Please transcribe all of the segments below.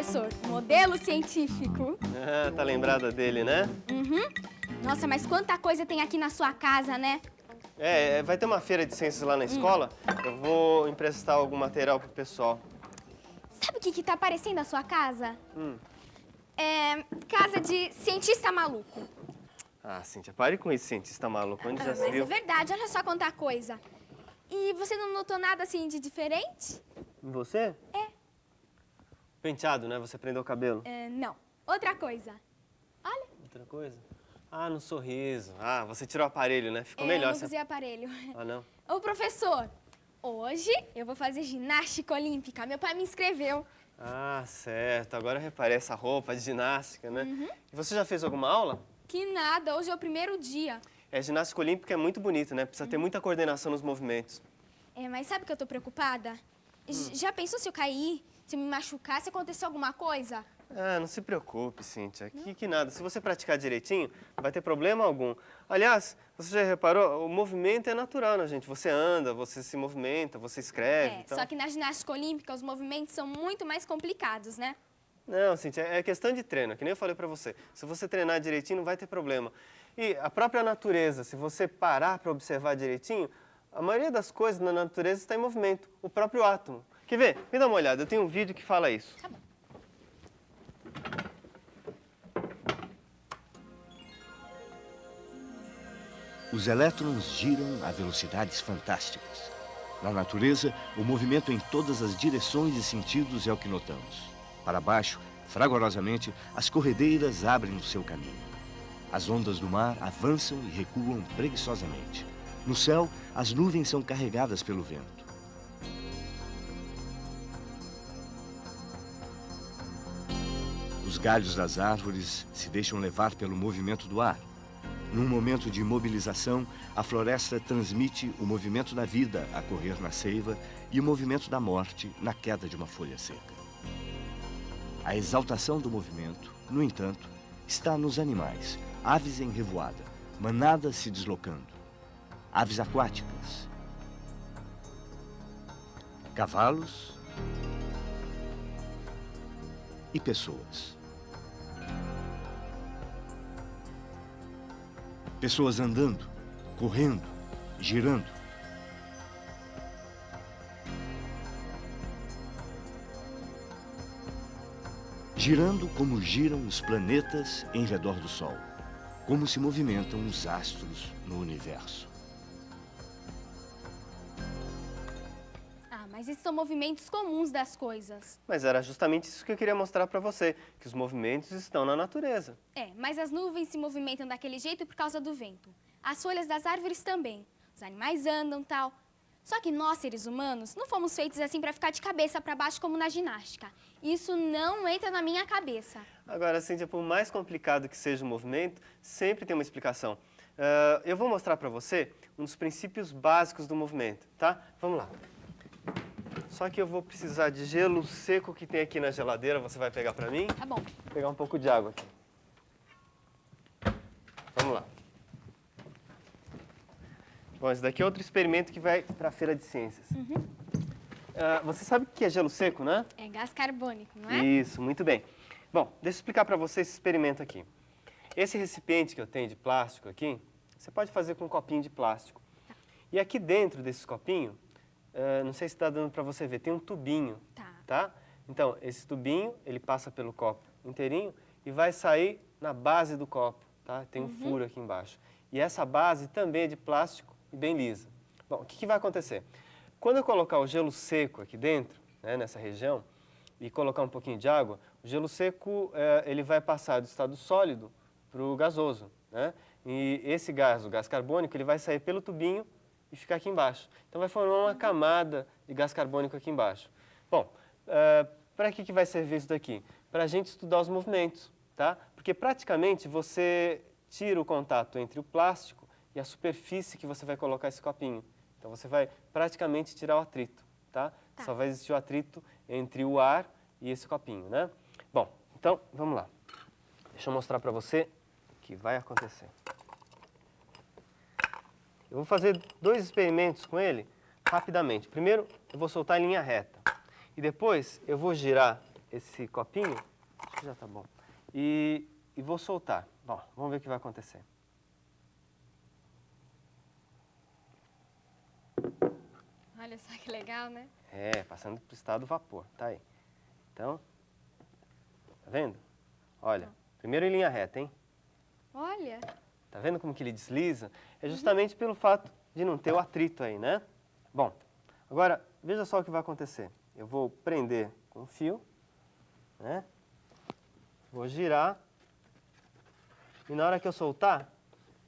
professor. Modelo científico. Ah, tá lembrada dele, né? Nossa, mas quanta coisa tem aqui na sua casa, né? Vai ter uma feira de ciências lá na escola. Eu vou emprestar algum material pro pessoal. Sabe o que tá aparecendo na sua casa? Hum. É casa de cientista maluco. Ah, Cíntia, pare com isso, cientista maluco. Onde já se Mas viu? é verdade, olha só quanta coisa. E você não notou nada assim de diferente? Você? É. Penteado, né? Você prendeu o cabelo. Não. Outra coisa. Olha. Outra coisa? Ah, no sorriso. Ah, você tirou o aparelho, né? Ficou melhor. Eu não usei aparelho. Ah, não? Ô, professor, hoje eu vou fazer ginástica olímpica. Meu pai me inscreveu. Ah, certo. Agora eu reparei essa roupa de ginástica, né? E você já fez alguma aula? Que nada, hoje é o primeiro dia. Ginástica olímpica é muito bonito, né? Precisa ter muita coordenação nos movimentos. Mas sabe que eu tô preocupada? Já pensou se eu cair, se eu me machucar, se acontecer alguma coisa? Ah, não se preocupe, Cíntia. Que nada. Se você praticar direitinho, não vai ter problema algum. Aliás, você já reparou? O movimento é natural, né, gente? Você anda, você se movimenta, você escreve. Então... Só que na ginástica olímpica os movimentos são muito mais complicados, né? Não, Cíntia, é questão de treino, que nem eu falei pra você. Se você treinar direitinho, não vai ter problema. E a própria natureza, se você parar para observar direitinho, a maioria das coisas na natureza está em movimento, o próprio átomo. Quer ver? Me dá uma olhada, eu tenho um vídeo que fala isso. Tá bom. Os elétrons giram a velocidades fantásticas. Na natureza, o movimento em todas as direções e sentidos é o que notamos. Para baixo, fragorosamente, as corredeiras abrem o seu caminho. As ondas do mar avançam e recuam preguiçosamente. No céu, as nuvens são carregadas pelo vento. Os galhos das árvores se deixam levar pelo movimento do ar. Num momento de imobilização, a floresta transmite o movimento da vida a correr na seiva e o movimento da morte na queda de uma folha seca. A exaltação do movimento, no entanto, está nos animais, aves em revoada, manadas se deslocando, aves aquáticas, cavalos e pessoas. Pessoas andando, correndo, girando. Girando como giram os planetas em redor do Sol, como se movimentam os astros no universo. Mas esses são movimentos comuns das coisas. Mas era justamente isso que eu queria mostrar para você, que os movimentos estão na natureza. Mas as nuvens se movimentam daquele jeito por causa do vento. As folhas das árvores também. Os animais andam, tal. Só que nós, seres humanos, não fomos feitos assim para ficar de cabeça para baixo como na ginástica. Isso não entra na minha cabeça. Agora, Cíntia, por mais complicado que seja o movimento, sempre tem uma explicação. Eu vou mostrar para você um dos princípios básicos do movimento, tá? Vamos lá. Só que eu vou precisar de gelo seco que tem aqui na geladeira. Você vai pegar para mim? Tá bom. Vou pegar um pouco de água aqui. Vamos lá. Bom, esse daqui é outro experimento que vai para a feira de ciências. Você sabe o que é gelo seco, né? É gás carbônico, não é? Isso, muito bem. Bom, deixa eu explicar para você esse experimento aqui. Esse recipiente que eu tenho de plástico aqui, você pode fazer com um copinho de plástico. Tá. E aqui dentro desse copinho, não sei se está dando para você ver, tem um tubinho. Tá? Então, esse tubinho, ele passa pelo copo inteirinho e vai sair na base do copo, tá? Tem um furo aqui embaixo. E essa base também é de plástico e bem lisa. Bom, o que vai acontecer? Quando eu colocar o gelo seco aqui dentro, né, nessa região, e colocar um pouquinho de água, o gelo seco ele vai passar do estado sólido para o gasoso, né? E esse gás, o gás carbônico, ele vai sair pelo tubinho e ficar aqui embaixo. Então vai formar uma camada de gás carbônico aqui embaixo. Bom, para que vai servir isso daqui? Para a gente estudar os movimentos, tá? Porque praticamente você tira o contato entre o plástico e a superfície que você vai colocar esse copinho. Então você vai praticamente tirar o atrito, tá? Só vai existir o atrito entre o ar e esse copinho, né? Bom, então vamos lá. Deixa eu mostrar para você o que vai acontecer. Eu vou fazer 2 experimentos com ele rapidamente. Primeiro, eu vou soltar em linha reta. E depois, eu vou girar esse copinho, acho que já tá bom, e vou soltar. Bom, vamos ver o que vai acontecer. Olha só que legal, né? É, passando para o estado vapor, tá aí. Então, tá vendo? Olha, primeiro em linha reta, hein? Olha. Tá vendo como que ele desliza? É justamente pelo fato de não ter o atrito aí, né? Bom, agora, veja só o que vai acontecer. Eu vou prender com o fio, né? Vou girar. E na hora que eu soltar,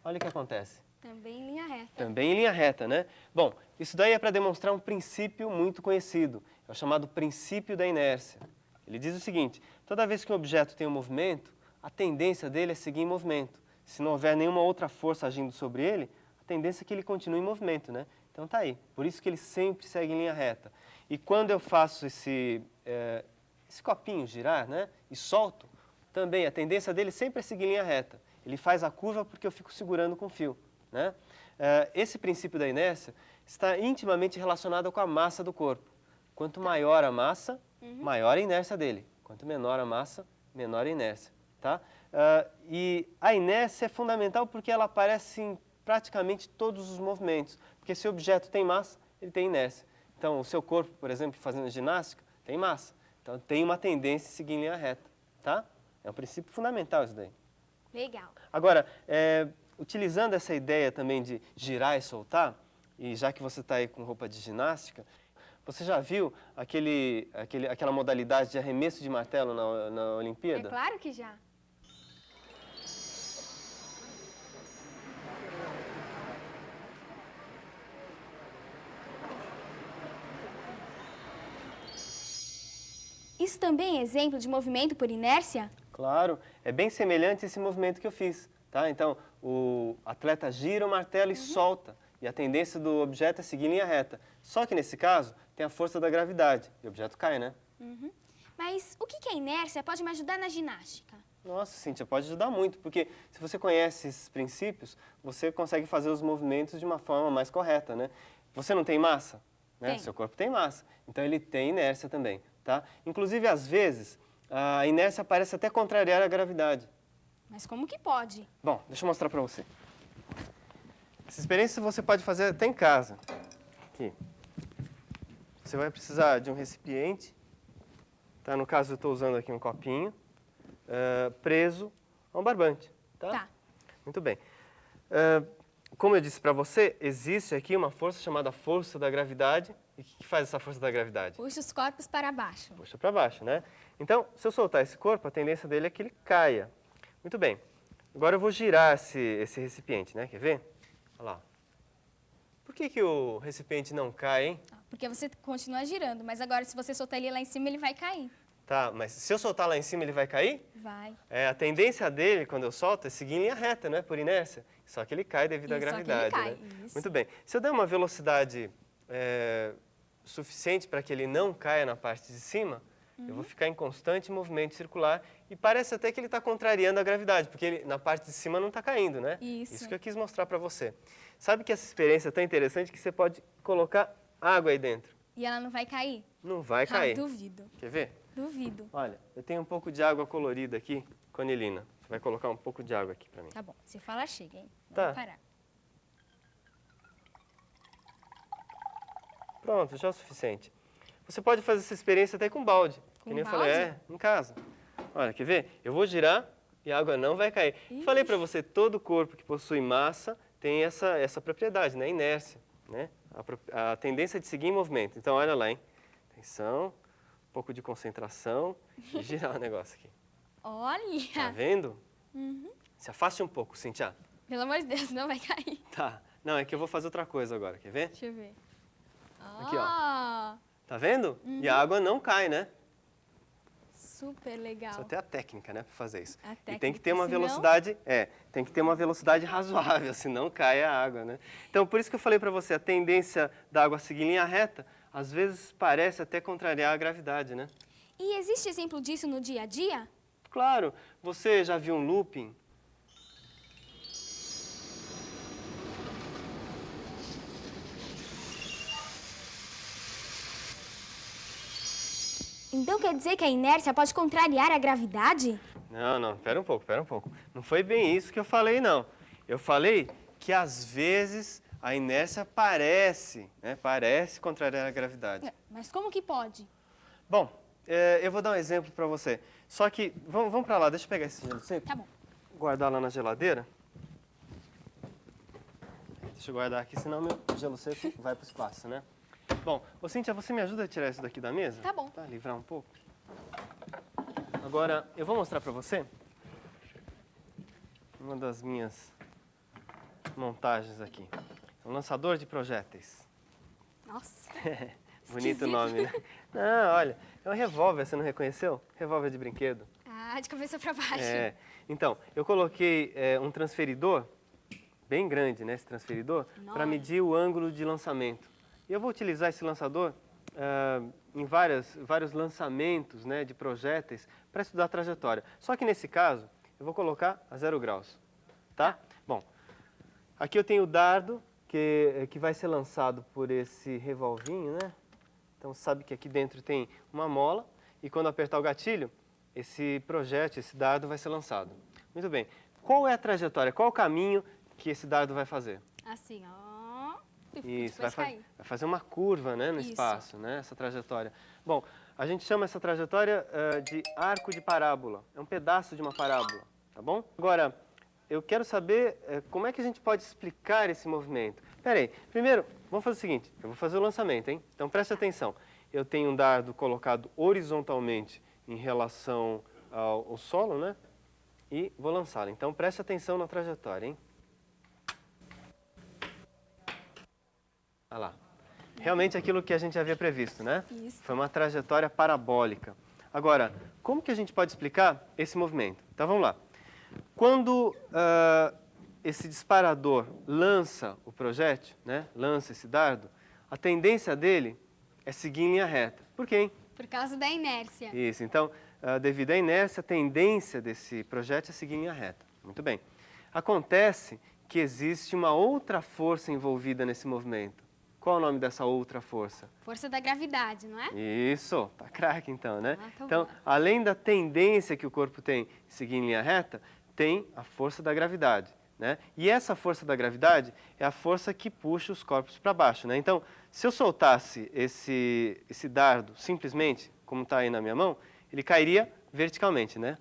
olha o que acontece. Também em linha reta. Também em linha reta, né? Bom, isso daí é para demonstrar um princípio muito conhecido. É o chamado princípio da inércia. Ele diz o seguinte: toda vez que um objeto tem um movimento, a tendência dele é seguir em movimento. Se não houver nenhuma outra força agindo sobre ele, a tendência é que ele continue em movimento, né? Então tá aí. Por isso que ele sempre segue em linha reta. E quando eu faço esse copinho girar, né? E solto, também a tendência dele sempre é seguir em linha reta. Ele faz a curva porque eu fico segurando com o fio, né? Esse princípio da inércia está intimamente relacionado com a massa do corpo. Quanto maior a massa, maior a inércia dele. Quanto menor a massa, menor a inércia, tá? E a inércia é fundamental porque ela aparece em praticamente todos os movimentos. Porque se o objeto tem massa, ele tem inércia. Então, o seu corpo, por exemplo, fazendo ginástica, tem massa. Então, tem uma tendência a seguir em linha reta, tá? É um princípio fundamental isso daí. Legal. Agora, utilizando essa ideia também de girar e soltar, e já que você está aí com roupa de ginástica, você já viu aquela modalidade de arremesso de martelo na Olimpíada? É claro que já. Isso também é exemplo de movimento por inércia? Claro, é bem semelhante a esse movimento que eu fiz, tá? Então, o atleta gira o martelo e solta, e a tendência do objeto é seguir em linha reta. Só que nesse caso, tem a força da gravidade, e o objeto cai, né? Mas o que é inércia pode me ajudar na ginástica? Nossa, Cíntia, pode ajudar muito, porque se você conhece esses princípios, você consegue fazer os movimentos de uma forma mais correta, né? Você não tem massa? Né? Tem. Seu corpo tem massa, então ele tem inércia também, tá? Inclusive, às vezes, a inércia parece até contrariar a gravidade. Mas como que pode? Bom, deixa eu mostrar para você. Essa experiência você pode fazer até em casa. Aqui. Você vai precisar de um recipiente. Tá? No caso, eu estou usando aqui um copinho preso a um barbante. Tá. Muito bem. Como eu disse para você, existe aqui uma força chamada força da gravidade. E o que faz essa força da gravidade? Puxa os corpos para baixo. Puxa para baixo, né? Então, se eu soltar esse corpo, a tendência dele é que ele caia. Muito bem. Agora eu vou girar esse recipiente, né? Quer ver? Olha lá. Por que o recipiente não cai, hein? Porque você continua girando, mas agora se você soltar ele lá em cima, ele vai cair. Tá, mas se eu soltar lá em cima, ele vai cair? Vai. A tendência dele, quando eu solto, é seguir em linha reta, né? Por inércia. Só que ele cai devido à Isso, só que gravidade, ele cai, né? isso. Muito bem. Se eu der uma velocidade suficiente para que ele não caia na parte de cima, eu vou ficar em constante movimento circular e parece até que ele está contrariando a gravidade, porque ele, na parte de cima não está caindo, né? Isso. que eu quis mostrar para você. Sabe que essa experiência é tão interessante que você pode colocar água aí dentro. E ela não vai cair? Não vai cair. Duvido. Quer ver? Duvido. Olha, eu tenho um pouco de água colorida aqui, conilina. Você vai colocar um pouco de água aqui para mim. Tá bom. Se falar, chega, hein? Tá. Vamos parar. Pronto, já é o suficiente. Você pode fazer essa experiência até com balde. Com que nem eu balde? falei, em casa. Olha, quer ver? Eu vou girar e a água não vai cair. Falei para você, todo corpo que possui massa tem essa propriedade, né? Inércia, né? A tendência de seguir em movimento. Então, olha lá, hein? Atenção, um pouco de concentração e girar o negócio aqui. Olha! Tá vendo? Se afaste um pouco, Cíntia. Pelo amor de Deus, não vai cair. Tá. Não, é que eu vou fazer outra coisa agora, quer ver? Deixa eu ver. Aqui, ó. Ah, Tá vendo? E a água não cai, né? super legal. Só tem a técnica, né, para fazer isso. A E tem que técnica, ter uma senão- velocidade, tem que ter uma velocidade razoável, senão cai a água, né? Então, por isso que eu falei para você, a tendência da água seguir em linha reta, às vezes parece até contrariar a gravidade, né? E existe exemplo disso no dia a dia? Claro, você já viu um looping? Então quer dizer que a inércia pode contrariar a gravidade? Não, pera um pouco. Não foi bem isso que eu falei, não. Eu falei que às vezes a inércia parece contrariar a gravidade. Mas como que pode? Bom, eu vou dar um exemplo para você. Só que, vamos para lá, deixa eu pegar esse gelo seco. Tá bom. Guardar lá na geladeira. Deixa eu guardar aqui, senão meu gelo seco vai para o espaço, né? Bom, Cíntia, você me ajuda a tirar isso daqui da mesa? Tá bom. Tá, livrar um pouco. Agora, eu vou mostrar para você uma das minhas montagens aqui. Um lançador de projéteis. Nossa. Bonito nome, né? Não, olha, é um revólver, você não reconheceu? Revólver de brinquedo. Ah, de cabeça para baixo. Então, eu coloquei um transferidor, bem grande, né, esse transferidor, para medir o ângulo de lançamento. E eu vou utilizar esse lançador em vários lançamentos, né, de projéteis para estudar a trajetória. Só que nesse caso, eu vou colocar a 0 graus, tá? Bom, aqui eu tenho o dardo que vai ser lançado por esse revolvinho, né? Então, sabe que aqui dentro tem uma mola e quando apertar o gatilho, esse projétil, esse dardo vai ser lançado. Muito bem. Qual é a trajetória? Qual é o caminho que esse dardo vai fazer? Assim, ó. Isso, vai fazer uma curva, né, no espaço, né, essa trajetória. Bom, a gente chama essa trajetória de arco de parábola. É um pedaço de uma parábola, tá bom? Agora, eu quero saber como é que a gente pode explicar esse movimento. Espera aí, primeiro, vamos fazer o seguinte, eu vou fazer o lançamento, hein? Então, preste atenção. Eu tenho um dardo colocado horizontalmente em relação ao solo, né? E vou lançá-lo. Então, preste atenção na trajetória, hein? Olha lá. Realmente aquilo que a gente havia previsto, né? Isso. Foi uma trajetória parabólica. Agora, como que a gente pode explicar esse movimento? Então, vamos lá. Quando esse disparador lança o projétil, né? Lança esse dardo, a tendência dele é seguir em linha reta. Por quê, hein? Por causa da inércia. Isso. Então, devido à inércia, a tendência desse projétil é seguir em linha reta. Muito bem. Acontece que existe uma outra força envolvida nesse movimento. Qual é o nome dessa outra força? Força da gravidade, não é? Isso, tá craque então, né? Ah, tá então, bom. além da tendência que o corpo tem de seguir em linha reta, tem a força da gravidade, né? E essa força da gravidade é a força que puxa os corpos para baixo, né? Então, se eu soltasse esse dardo simplesmente, como está aí na minha mão, ele cairia verticalmente, né?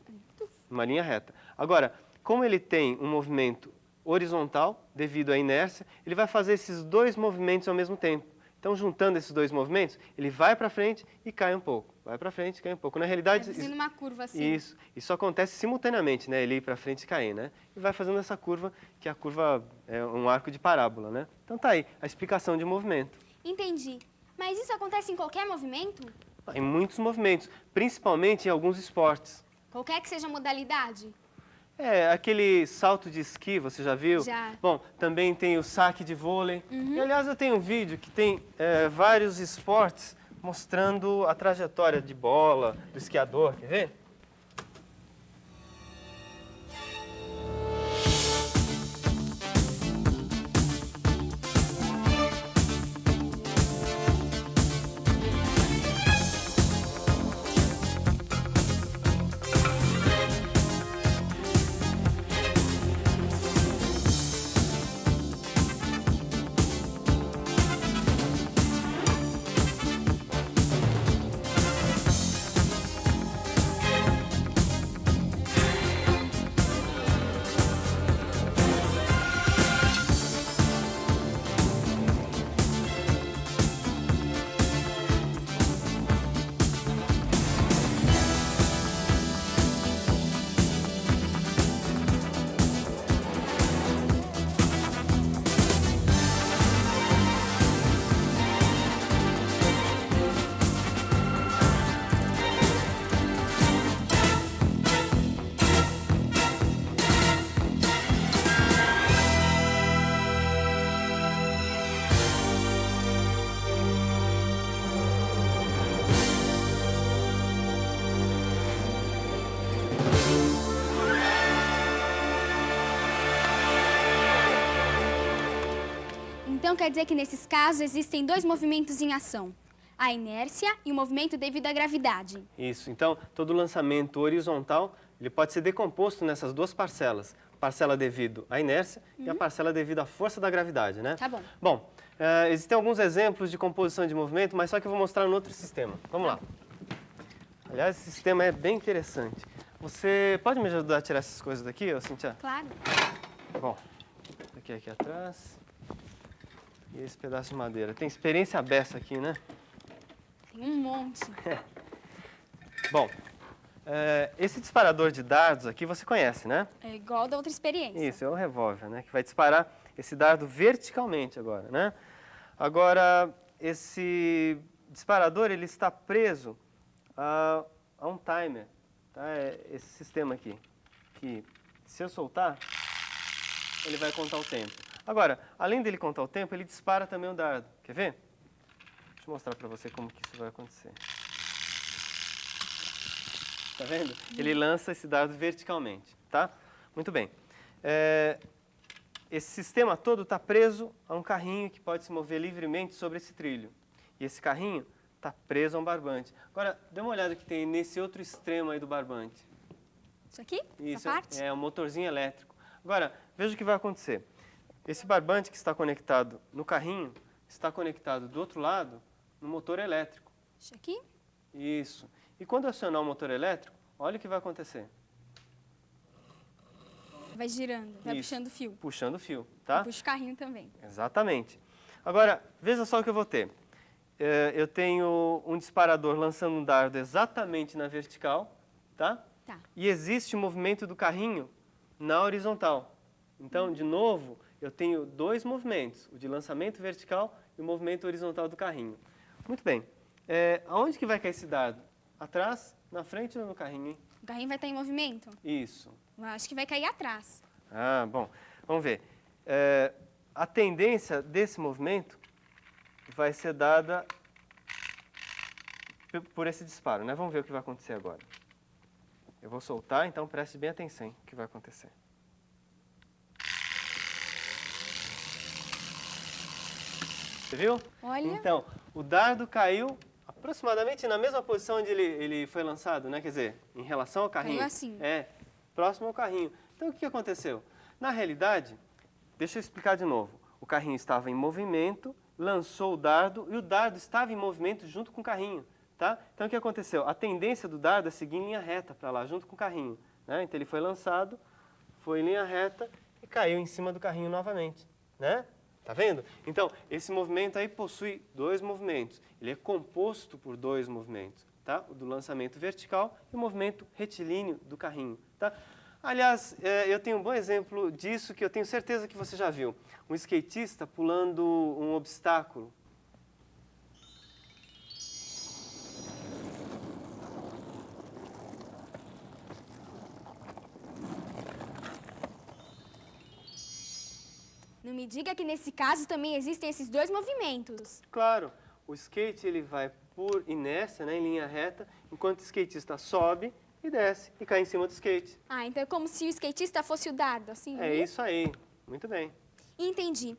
Numa linha reta. Agora, como ele tem um movimento horizontal, devido à inércia, ele vai fazer esses dois movimentos ao mesmo tempo. Então, juntando esses dois movimentos, ele vai para frente e cai um pouco. Vai para frente e cai um pouco. Na realidade... Fazendo uma curva assim. Isso acontece simultaneamente, né? Ele ir para frente e cair, né? E vai fazendo essa curva, que a curva é um arco de parábola, né? Então, tá aí a explicação de movimento. Entendi. Mas isso acontece em qualquer movimento? Em muitos movimentos, principalmente em alguns esportes. Qualquer que seja a modalidade? Aquele salto de esqui, você já viu? Já. Bom, também tem o saque de vôlei. E, aliás, eu tenho um vídeo que tem vários esportes mostrando a trajetória de bola, do esquiador. Quer ver? Então quer dizer que nesses casos existem dois movimentos em ação. A inércia e o movimento devido à gravidade. Isso. Então, todo lançamento horizontal, ele pode ser decomposto nessas duas parcelas. Parcela devido à inércia e a parcela devido à força da gravidade, né? Tá bom. Bom, existem alguns exemplos de composição de movimento, mas só que eu vou mostrar no outro sistema. Vamos lá. Aliás, esse sistema é bem interessante. Você pode me ajudar a tirar essas coisas daqui, Cíntia? Claro. Bom, aqui atrás. E esse pedaço de madeira. Tem experiência beça aqui, né? Tem um monte. Bom, esse disparador de dardos aqui você conhece, né? É igual da outra experiência. Isso, é o revólver, né? Que vai disparar esse dardo verticalmente agora, né? Agora, esse disparador, ele está preso a um timer, tá? É esse sistema aqui, que se eu soltar, ele vai contar o tempo. Agora, além dele contar o tempo, ele dispara também o dardo. Quer ver? Deixa eu mostrar para você como que isso vai acontecer. Tá vendo? Ele lança esse dardo verticalmente, tá? Muito bem. Esse sistema todo está preso a um carrinho que pode se mover livremente sobre esse trilho. E esse carrinho está preso a um barbante. Agora, dê uma olhada que tem nesse outro extremo aí do barbante. Isso aqui? Isso, essa parte? é um motorzinho elétrico. Agora, veja o que vai acontecer. Esse barbante que está conectado no carrinho está conectado do outro lado no motor elétrico. Isso aqui? Isso. E quando eu acionar o motor elétrico, olha o que vai acontecer. Vai girando, vai Isso. puxando o fio. Puxando o fio, tá? Puxa o carrinho também. Exatamente. Agora, veja só o que eu vou ter. Eu tenho um disparador lançando um dardo exatamente na vertical, tá? Tá. E existe o movimento do carrinho na horizontal. Então, de novo, eu tenho dois movimentos, o de lançamento vertical e o movimento horizontal do carrinho. Muito bem. Aonde que vai cair esse dardo? Atrás, na frente ou no carrinho, hein? O carrinho vai estar em movimento? Isso. Eu acho que vai cair atrás. Ah, bom. Vamos ver. A tendência desse movimento vai ser dada por esse disparo, né? Vamos ver o que vai acontecer agora. Eu vou soltar, então preste bem atenção no que vai acontecer. Você viu? Olha. Então, o dardo caiu aproximadamente na mesma posição onde ele foi lançado, né? Quer dizer, em relação ao carrinho. Caiu assim. Próximo ao carrinho. Então, o que aconteceu? Na realidade, deixa eu explicar de novo. O carrinho estava em movimento, lançou o dardo e o dardo estava em movimento junto com o carrinho, tá? Então, o que aconteceu? A tendência do dardo é seguir em linha reta para lá, junto com o carrinho, né? Então, ele foi lançado, foi em linha reta e caiu em cima do carrinho novamente, né? Tá vendo? Então, esse movimento aí possui dois movimentos. Ele é composto por dois movimentos, tá? O do lançamento vertical e o movimento retilíneo do carrinho, tá? Aliás, eu tenho um bom exemplo disso que eu tenho certeza que você já viu. Um skatista pulando um obstáculo. Não me diga que nesse caso também existem esses dois movimentos. Claro, o skate ele vai por inércia, né, em linha reta, enquanto o skatista sobe e desce e cai em cima do skate. Ah, então é como se o skatista fosse o dardo, assim? É isso aí, muito bem. Entendi.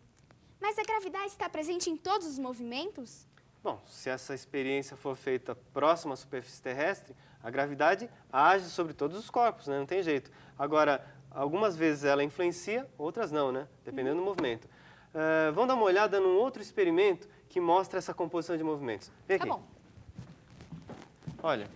Mas a gravidade está presente em todos os movimentos? Bom, se essa experiência for feita próxima à superfície terrestre, a gravidade age sobre todos os corpos, né? Não tem jeito. Agora, algumas vezes ela influencia, outras não, né? Dependendo do movimento. Vamos dar uma olhada num outro experimento que mostra essa composição de movimentos. Vem aqui. Tá bom. Olha,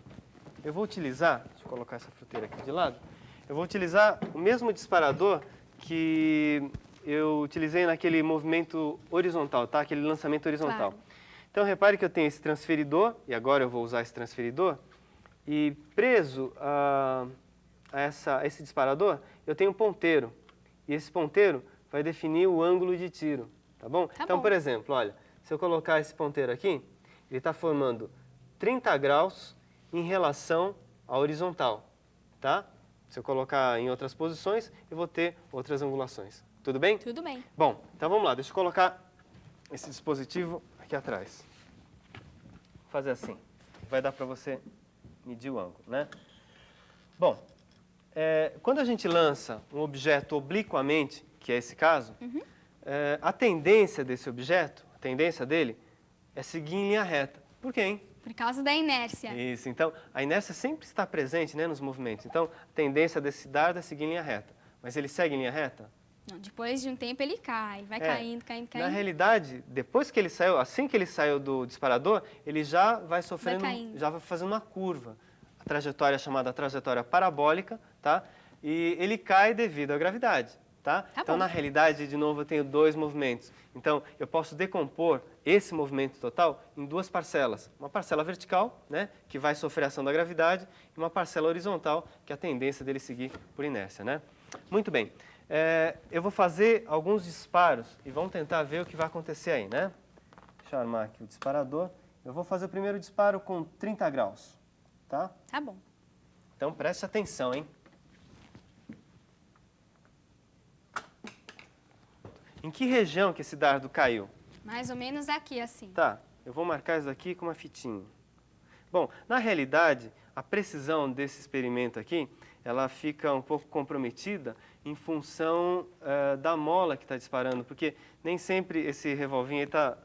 eu vou utilizar, deixa eu colocar essa fruteira aqui de lado, eu vou utilizar o mesmo disparador que eu utilizei naquele movimento horizontal, tá? Aquele lançamento horizontal. Claro. Então, repare que eu tenho esse transferidor, e agora eu vou usar esse transferidor, e preso a esse disparador, eu tenho um ponteiro. E esse ponteiro vai definir o ângulo de tiro, tá bom? Tá então, bom. por exemplo, olha, se eu colocar esse ponteiro aqui, ele está formando 30 graus em relação à horizontal, tá? Se eu colocar em outras posições, eu vou ter outras angulações. Tudo bem? Tudo bem. Bom, então vamos lá, deixa eu colocar esse dispositivo aqui atrás. Vou fazer assim, vai dar para você medir o ângulo, né? Bom, quando a gente lança um objeto obliquamente, que é esse caso, a tendência desse objeto, a tendência dele, é seguir em linha reta. Por quê, hein? Por causa da inércia. Isso, então a inércia sempre está presente, né, nos movimentos. Então a tendência desse dardo é seguir em linha reta. Mas ele segue em linha reta? Não, depois de um tempo ele cai, vai caindo, caindo, caindo. Na realidade, depois que ele saiu, assim que ele saiu do disparador, ele já vai sofrendo, já vai fazendo uma curva. A trajetória é chamada trajetória parabólica, tá? E ele cai devido à gravidade, tá? Então, na realidade, de novo, eu tenho dois movimentos. Então, eu posso decompor esse movimento total em duas parcelas. Uma parcela vertical, né, que vai sofrer a ação da gravidade, e uma parcela horizontal, que é a tendência dele seguir por inércia, né? Muito bem. Eu vou fazer alguns disparos e vamos tentar ver o que vai acontecer aí, né? Deixa eu armar aqui o disparador. Eu vou fazer o primeiro disparo com 30 graus, tá? Tá bom. Então, preste atenção, hein? Em que região que esse dardo caiu? Mais ou menos aqui, assim. Tá, eu vou marcar isso aqui com uma fitinha. Bom, na realidade, a precisão desse experimento aqui, ela fica um pouco comprometida em função da mola que está disparando, porque nem sempre esse revolvinho está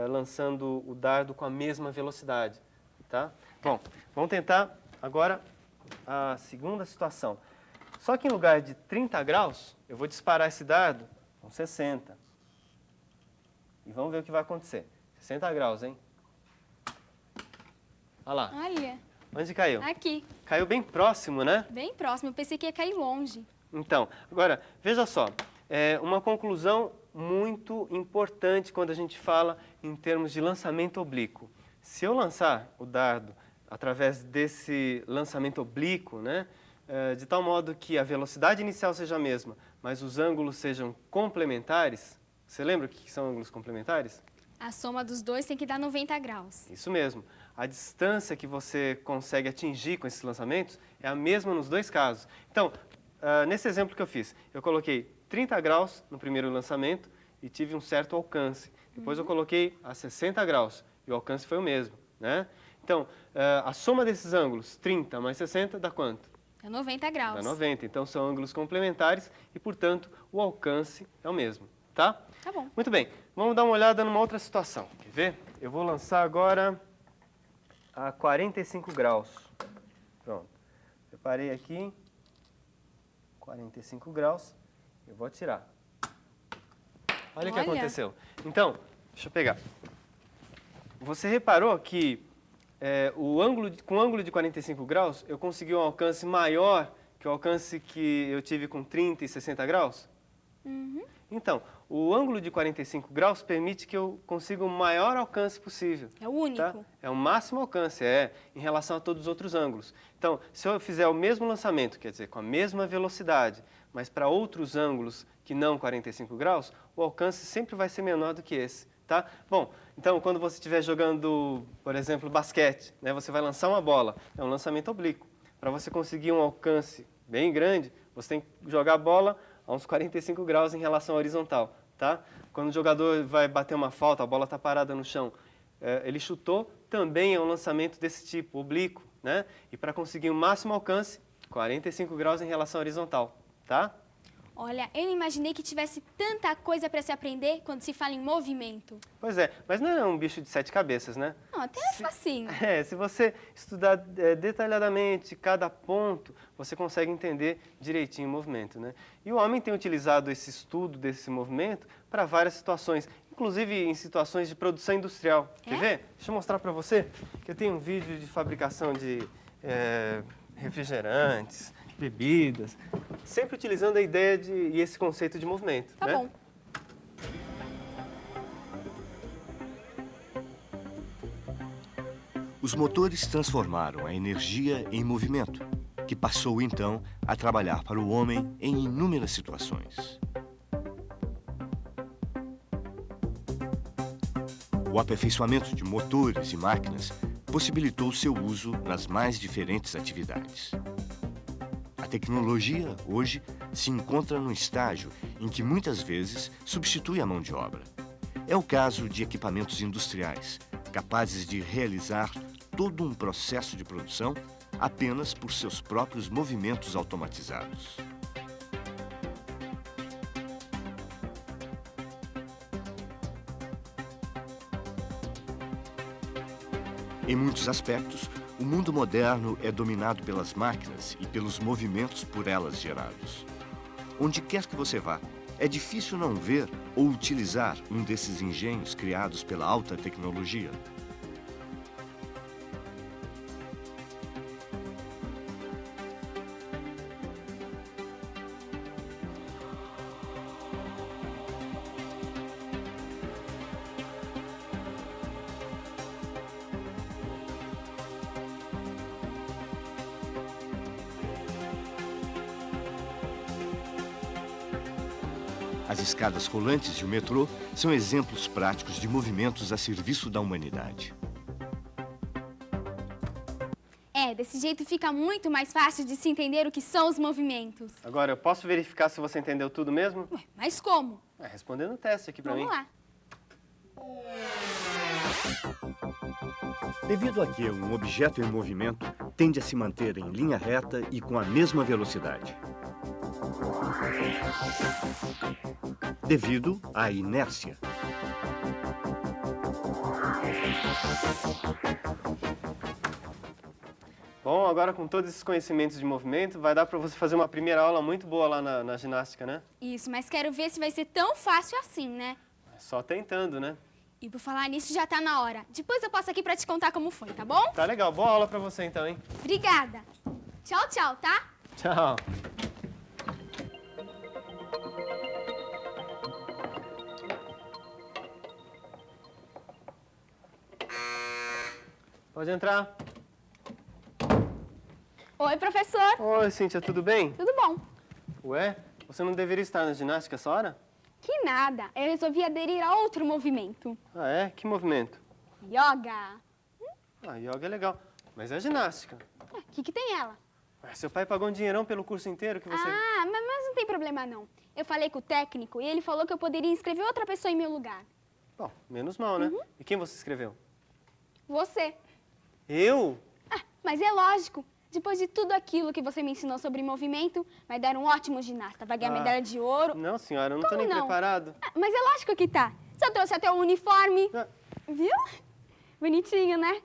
lançando o dardo com a mesma velocidade, tá? Bom, vamos tentar agora a segunda situação. Só que em lugar de 30 graus, eu vou disparar esse dardo com 60. E vamos ver o que vai acontecer. 60 graus, hein? Olha lá. Olha. Onde caiu? Aqui. Caiu bem próximo, né? Bem próximo. Eu pensei que ia cair longe. Então, agora, veja só. Uma conclusão muito importante quando a gente fala em termos de lançamento oblíquo. Se eu lançar o dardo através desse lançamento oblíquo, né, de tal modo que a velocidade inicial seja a mesma, mas os ângulos sejam complementares. Você lembra o que são ângulos complementares? A soma dos dois tem que dar 90 graus. Isso mesmo. A distância que você consegue atingir com esses lançamentos é a mesma nos dois casos. Então, nesse exemplo que eu fiz, eu coloquei 30 graus no primeiro lançamento e tive um certo alcance. Depois eu coloquei a 60 graus e o alcance foi o mesmo, né? Então, a soma desses ângulos, 30 mais 60, dá quanto? É 90 graus. Dá 90. Então, são ângulos complementares e, portanto, o alcance é o mesmo, tá? Tá bom. Muito bem. Vamos dar uma olhada numa outra situação. Quer ver? Eu vou lançar agora a 45 graus. Pronto. Preparei aqui. 45 graus. Eu vou atirar. Olha o que aconteceu. Então, deixa eu pegar. Você reparou que com o ângulo de 45 graus, eu consegui um alcance maior que o alcance que eu tive com 30 e 60 graus? Uhum. Então, o ângulo de 45 graus permite que eu consiga o maior alcance possível. É o único. Tá? É o máximo alcance, em relação a todos os outros ângulos. Então, se eu fizer o mesmo lançamento, quer dizer, com a mesma velocidade, mas para outros ângulos que não 45 graus, o alcance sempre vai ser menor do que esse. Tá? Bom, então quando você estiver jogando, por exemplo, basquete, né, você vai lançar uma bola, é um lançamento oblíquo. Para você conseguir um alcance bem grande, você tem que jogar a bola a uns 45 graus em relação à horizontal. Tá? Quando o jogador vai bater uma falta, a bola está parada no chão, ele chutou, também é um lançamento desse tipo, oblíquo. Né? E para conseguir o máximo alcance, 45 graus em relação à horizontal. Tá? Olha, eu não imaginei que tivesse tanta coisa para se aprender quando se fala em movimento. Pois é, mas não é um bicho de 7 cabeças, né? Não, até é facinho. Se você estudar detalhadamente cada ponto, você consegue entender direitinho o movimento, né? E o homem tem utilizado esse estudo desse movimento para várias situações, inclusive em situações de produção industrial. Quer ver? Deixa eu mostrar para você que eu tenho um vídeo de fabricação de refrigerantes, bebidas, sempre utilizando a ideia e esse conceito de movimento. Tá bom. Os motores transformaram a energia em movimento, que passou então a trabalhar para o homem em inúmeras situações. O aperfeiçoamento de motores e máquinas possibilitou seu uso nas mais diferentes atividades. A tecnologia, hoje, se encontra num estágio em que muitas vezes substitui a mão de obra. É o caso de equipamentos industriais, capazes de realizar todo um processo de produção apenas por seus próprios movimentos automatizados. Em muitos aspectos, o mundo moderno é dominado pelas máquinas e pelos movimentos por elas gerados. Onde quer que você vá, é difícil não ver ou utilizar um desses engenhos criados pela alta tecnologia. As escadas rolantes e o metrô são exemplos práticos de movimentos a serviço da humanidade. Desse jeito fica muito mais fácil de se entender o que são os movimentos. Agora, eu posso verificar se você entendeu tudo mesmo? Ué, mas como? Respondendo o teste aqui pra mim. Vamos lá. Devido a que um objeto em movimento tende a se manter em linha reta e com a mesma velocidade. Devido à inércia. Bom, agora com todos esses conhecimentos de movimento, vai dar para você fazer uma primeira aula muito boa lá na ginástica, né? Isso, mas quero ver se vai ser tão fácil assim, né? Só tentando, né? E por falar nisso, já tá na hora. Depois eu passo aqui pra te contar como foi, tá bom? Tá legal, boa aula para você então, hein? Obrigada. Tchau, tchau, tá? Tchau. Pode entrar. Oi, professor. Oi, Cíntia, tudo bem? Tudo bom? Ué, você não deveria estar na ginástica essa hora? Que nada. Eu resolvi aderir a outro movimento. Ah, é? Que movimento? Yoga. Yoga é legal, mas é ginástica. O que tem ela? Seu pai pagou um dinheirão pelo curso inteiro que você... Mas não tem problema, não. Eu falei com o técnico e ele falou que eu poderia inscrever outra pessoa em meu lugar. Bom, menos mal, né? E quem você escreveu? Você. Eu? Mas é lógico. Depois de tudo aquilo que você me ensinou sobre movimento, vai dar um ótimo ginasta. Vai ganhar medalha de ouro. Não, senhora, eu não tô Como nem não? preparado. Mas é lógico que tá. Só trouxe até o uniforme. Viu? Bonitinho, né?